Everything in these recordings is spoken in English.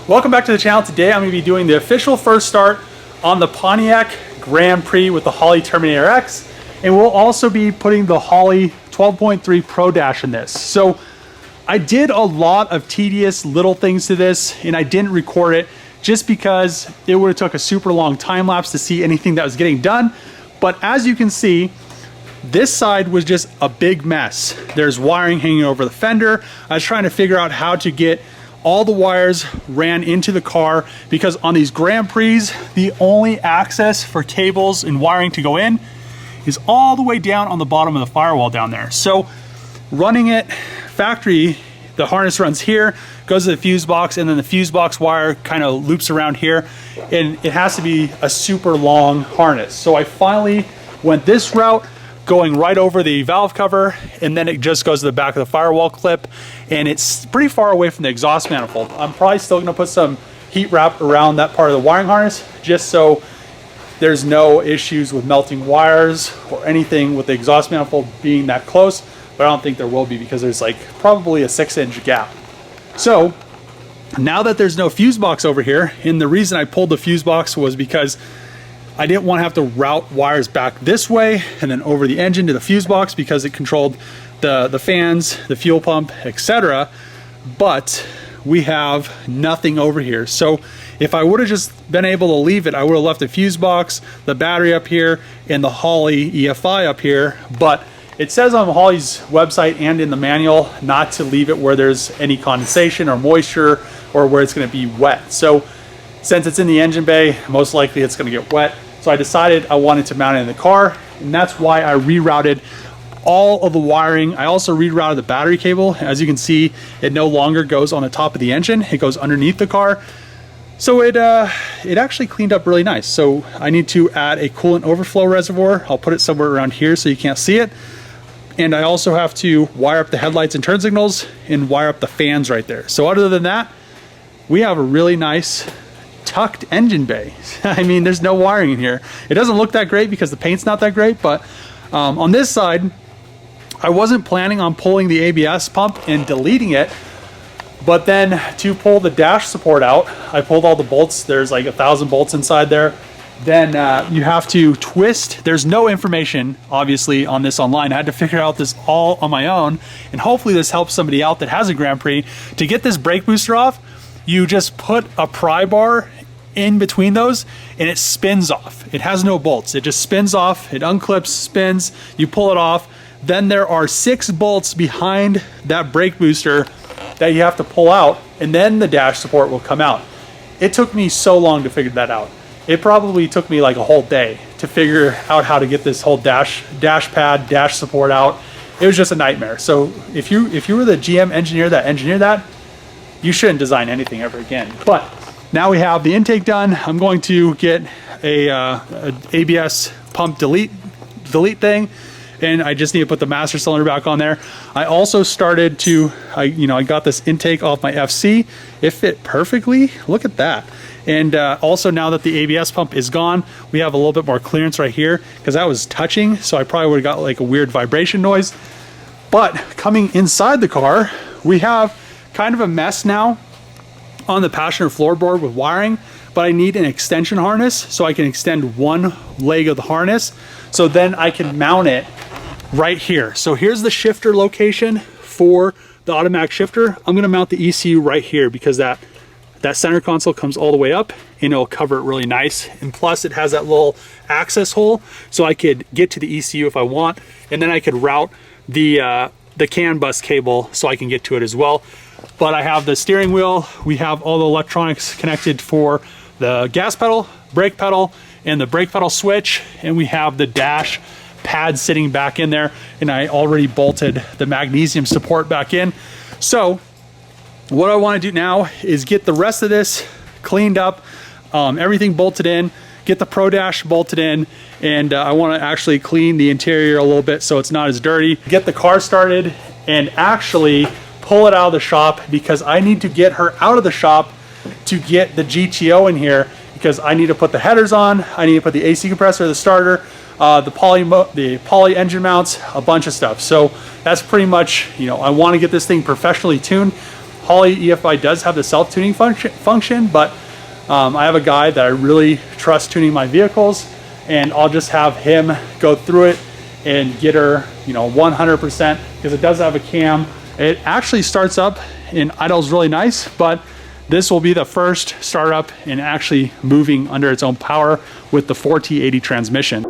Welcome back to the channel. Today I'm going to be doing the official first start on the Pontiac Grand Prix with the Holley Terminator X, and we'll also be putting the Holley 12.3 Pro Dash in this. So I did a lot of tedious little things to this and I didn't record it just because it would have took a super long time lapse to see anything that was getting done. But as you can see, this side was just a big mess. There's wiring hanging over the fender. I was trying to figure out how to get all the wires ran into the car because on these Grand Prix, the only access for cables and wiring to go in is all the way down on the bottom of the firewall down there. So running it factory, the harness runs here, goes to the fuse box, and then the fuse box wire kind of loops around here, and it has to be a super long harness. So I finally went this route, going right over the valve cover, and then it just goes to the back of the firewall clip, and it's pretty far away from the exhaust manifold. I'm probably still gonna put some heat wrap around that part of the wiring harness just so there's no issues with melting wires or anything with the exhaust manifold being that close, but I don't think there will be because there's like probably a 6-inch gap. So now that there's no fuse box over here, and the reason I pulled the fuse box was because I didn't want to have to route wires back this way and then over the engine to the fuse box because it controlled the fans, the fuel pump, etc. But we have nothing over here. So if I would have just been able to leave it, I would have left the fuse box, the battery up here, and the Holley EFI up here. But it says on Holley's website and in the manual not to leave it where there's any condensation or moisture or where it's going to be wet. So since it's in the engine bay, most likely it's going to get wet. So I decided I wanted to mount it in the car, and that's why I rerouted all of the wiring. I also rerouted the battery cable. As you can see, it no longer goes on the top of the engine, it goes underneath the car. So it actually cleaned up really nice. So I need to add a coolant overflow reservoir. I'll put it somewhere around here so you can't see it. And I also have to wire up the headlights and turn signals and wire up the fans right there. So other than that, we have a really nice tucked engine bay. I mean, there's no wiring in here. It doesn't look that great because the paint's not that great, but on this side, I wasn't planning on pulling the ABS pump and deleting it, but then to pull the dash support out, I pulled all the bolts. There's like 1,000 bolts inside there. Then you have to twist. There's no information, obviously, on this online. I had to figure out this all on my own, and hopefully this helps somebody out that has a Grand Prix. To get this brake booster off, you just put a pry bar in between those and it spins off. It has no bolts. It just spins off, it unclips, spins, you pull it off. Then there are 6 bolts behind that brake booster that you have to pull out, and then the dash support will come out. It took me so long to figure that out. It probably took me like a whole day to figure out how to get this whole dash pad, dash support out. It was just a nightmare. So if you were the GM engineer that engineered that, you shouldn't design anything ever again. But now we have the intake done. I'm going to get a ABS pump delete thing, and I just need to put the master cylinder back on there. I also started to, I got this intake off my FC. It fit perfectly. Look at that. And also now that the ABS pump is gone, we have a little bit more clearance right here because that was touching. So I probably would have got like a weird vibration noise. But coming inside the car, we have kind of a mess now on the passenger floorboard with wiring, but I need an extension harness so I can extend one leg of the harness. So then I can mount it right here. So here's the shifter location for the automatic shifter. I'm gonna mount the ECU right here because that center console comes all the way up and it'll cover it really nice. And plus it has that little access hole so I could get to the ECU if I want, and then I could route the CAN bus cable so I can get to it as well. But I have the steering wheel, we have all the electronics connected for the gas pedal, brake pedal, and the brake pedal switch, and we have the dash pad sitting back in there, and I already bolted the magnesium support back in. So what I want to do now is get the rest of this cleaned up, everything bolted in, get the Pro Dash bolted in, and I want to actually clean the interior a little bit so it's not as dirty. Get the car started and actually pull it out of the shop because I need to get her out of the shop to get the GTO in here because I need to put the headers on, I need to put the AC compressor, the starter, the poly engine mounts, a bunch of stuff. So that's pretty much, I want to get this thing professionally tuned. Holley EFI does have the self-tuning function, but I have a guy that I really trust tuning my vehicles, and I'll just have him go through it and get her, 100%, because it does have a cam. It actually starts up and idles really nice, but this will be the first startup and actually moving under its own power with the 4T80 transmission.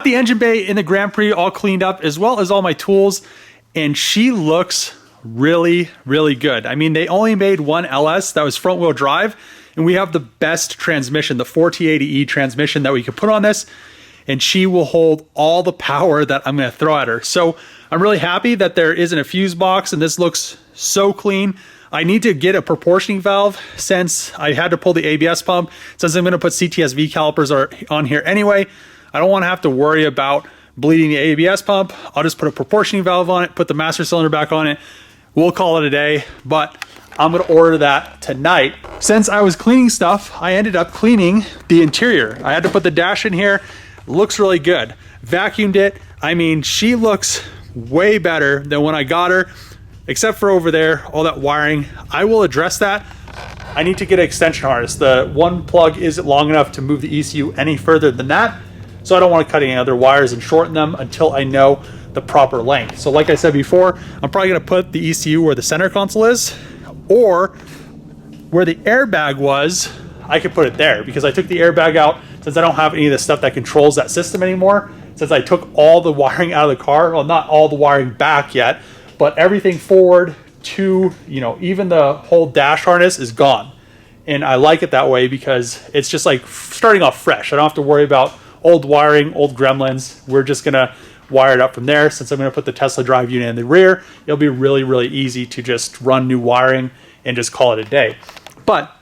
The engine bay in the Grand Prix all cleaned up, as well as all my tools, and she looks really, really good. I mean, they only made one LS that was front wheel drive, and we have the best transmission, the 4T80E transmission that we could put on this, and she will hold all the power that I'm going to throw at her. So I'm really happy that there isn't a fuse box, and this looks so clean. I need to get a proportioning valve since I had to pull the ABS pump. Since I'm going to put CTSV calipers on here anyway, I don't want to have to worry about bleeding the ABS pump. I'll just put a proportioning valve on it, put the master cylinder back on it. We'll call it a day, but I'm going to order that tonight. Since I was cleaning stuff, I ended up cleaning the interior. I had to put the dash in here. Looks really good. Vacuumed it. I mean, she looks way better than when I got her, except for over there, all that wiring. I will address that. I need to get an extension harness. The one plug isn't long enough to move the ECU any further than that, so I don't want to cut any other wires and shorten them until I know the proper length. So like I said before, I'm probably going to put the ECU where the center console is, or where the airbag was. I could put it there because I took the airbag out since I don't have any of the stuff that controls that system anymore. Since I took all the wiring out of the car, well, not all the wiring back yet, but everything forward to, even the whole dash harness is gone. And I like it that way because it's just like starting off fresh. I don't have to worry about old wiring, old gremlins. We're just gonna wire it up from there. Since I'm gonna put the Tesla drive unit in the rear, it'll be really, really easy to just run new wiring and just call it a day. But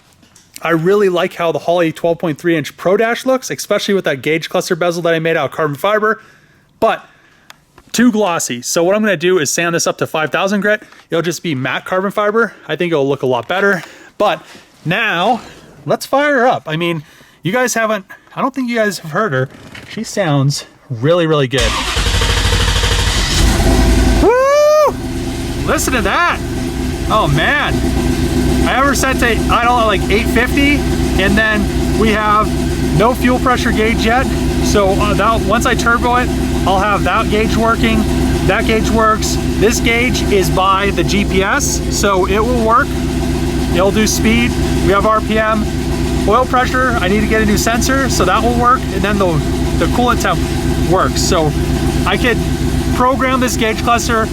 I really like how the Holley 12.3 inch Pro Dash looks, especially with that gauge cluster bezel that I made out of carbon fiber, but too glossy. So what I'm gonna do is sand this up to 5,000 grit. It'll just be matte carbon fiber. I think it'll look a lot better. But now let's fire her up. I mean, you guys haven't, I don't think you guys have heard her. She sounds really, really good. Woo! Listen to that. Oh man. I have her set to idle at like 850, and then we have no fuel pressure gauge yet. So once I turbo it, I'll have that gauge working. That gauge works. This gauge is by the GPS, so it will work. It'll do speed. We have RPM. Oil pressure, I need to get a new sensor, so that will work. And then the coolant temp works. So I could program this gauge cluster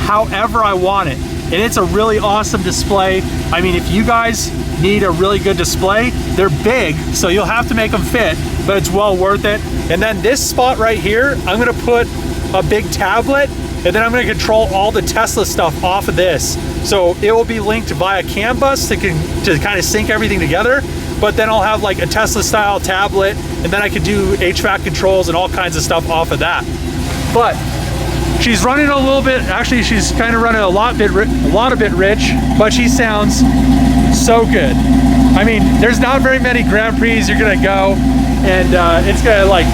however I want it. and it's a really awesome display. I mean, if you guys need a really good display, they're big, so you'll have to make them fit, but it's well worth it. And then this spot right here, I'm gonna put a big tablet, and then I'm gonna control all the Tesla stuff off of this. So it will be linked via CAN bus to kind of sync everything together, but then I'll have like a Tesla style tablet, and then I can do HVAC controls and all kinds of stuff off of that. But she's running a little bit, actually she's kind of running a lot of bit rich, but she sounds so good. I mean, there's not very many Grand Prix you're gonna go, and it's gonna like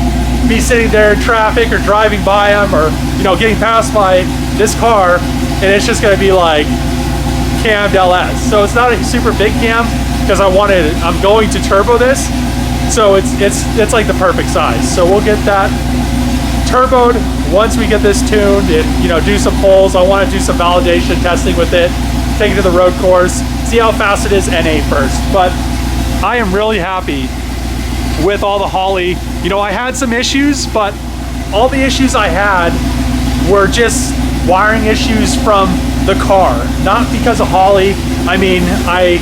be sitting there in traffic or driving by them, or you know, getting passed by this car, and it's just gonna be like cammed LS. So it's not a super big cam because I'm going to turbo this, so it's like the perfect size. So we'll get that turboed once we get this tuned and, you know, do some polls. I want to do some validation testing with it, take it to the road course, see how fast it is NA first. But I am really happy with all the Holley. You know, I had some issues, but all the issues I had were just wiring issues from the car, not because of Holley. I mean, I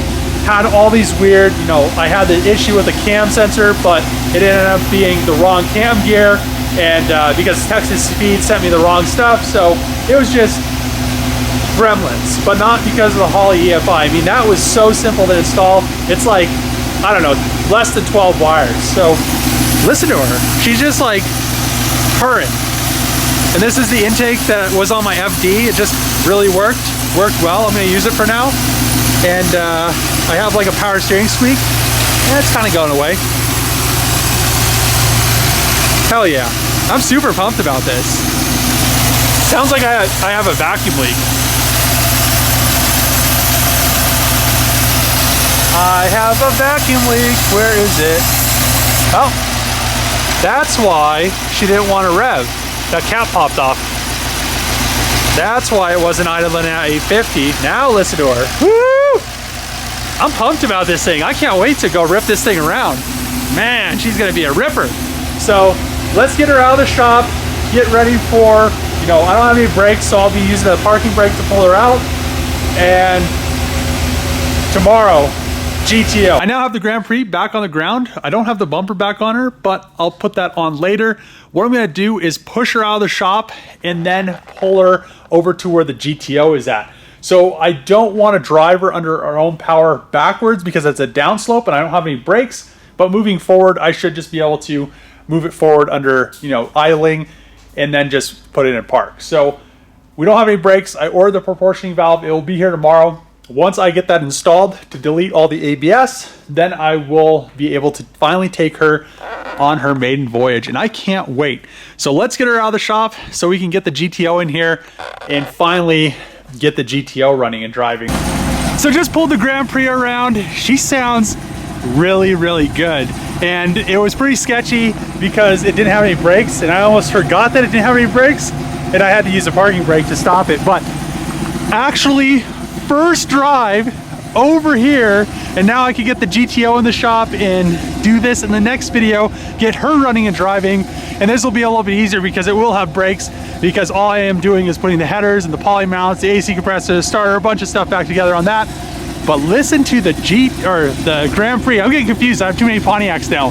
had all these weird, you know, I had the issue with the cam sensor, but it ended up being the wrong cam gear, and because Texas Speed sent me the wrong stuff, so it was just gremlins, but not because of the Holley EFI. I mean, that was so simple to install. It's like, I don't know, less than 12 wires. So listen to her. She's just like purring. And this is the intake that was on my FD. It just really worked well. I'm gonna use it for now. And I have like a power steering squeak, and it's kind of going away. Hell yeah, I'm super pumped about this. Sounds like I have a vacuum leak. I have a vacuum leak, where is it? Oh, that's why she didn't want to rev. That cap popped off. That's why it wasn't idling at 850. Now listen to her. Woo! I'm pumped about this thing. I can't wait to go rip this thing around. Man, she's gonna be a ripper. So let's get her out of the shop, get ready for, you know, I don't have any brakes, so I'll be using the parking brake to pull her out. And tomorrow, GTO. I now have the Grand Prix back on the ground. I don't have the bumper back on her, but I'll put that on later. What I'm gonna do is push her out of the shop and then pull her over to where the GTO is at. So I don't want to drive her under our own power backwards because it's a downslope and I don't have any brakes, but moving forward, I should just be able to move it forward under, you know, idling and then just put it in park. So we don't have any brakes. I ordered the proportioning valve. It will be here tomorrow. Once I get that installed to delete all the ABS, then I will be able to finally take her on her maiden voyage, and I can't wait. So let's get her out of the shop so we can get the GTO in here and finally get the GTO running and driving. So just pulled the Grand Prix around. She sounds really, really good. And it was pretty sketchy because it didn't have any brakes, and I almost forgot that it didn't have any brakes, and I had to use a parking brake to stop it. But actually, first drive over here, and now I can get the GTO in the shop and do this in the next video, get her running and driving. And this will be a little bit easier because it will have brakes, because all I am doing is putting the headers and the poly mounts, the AC compressor, the starter, a bunch of stuff back together on that. But listen to the the Grand Prix. I'm getting confused. I have too many Pontiacs now.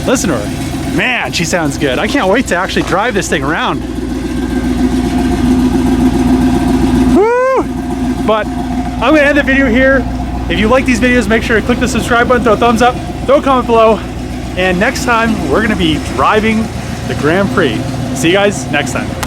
Listen to her. Man, she sounds good. I can't wait to actually drive this thing around. Woo! But I'm gonna end the video here. If you like these videos, make sure to click the subscribe button, throw a thumbs up, throw a comment below, and next time we're gonna be driving the Grand Prix. See you guys next time.